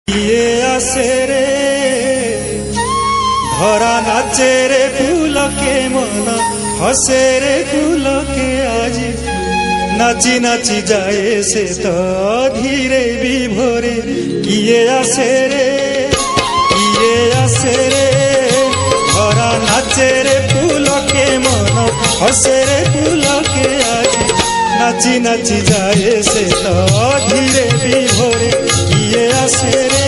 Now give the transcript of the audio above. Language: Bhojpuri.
किए आसे रे धरा नाचे रे फूल के मन हसे रे फूल के आज नाची नाची जाए से तो धीरे विभोरे किए आसे रे धरा नाचे रे फूल के मन हसे रे फूल के आज नाची नाची जाए से तो धीरे विभोरे किए आसे रे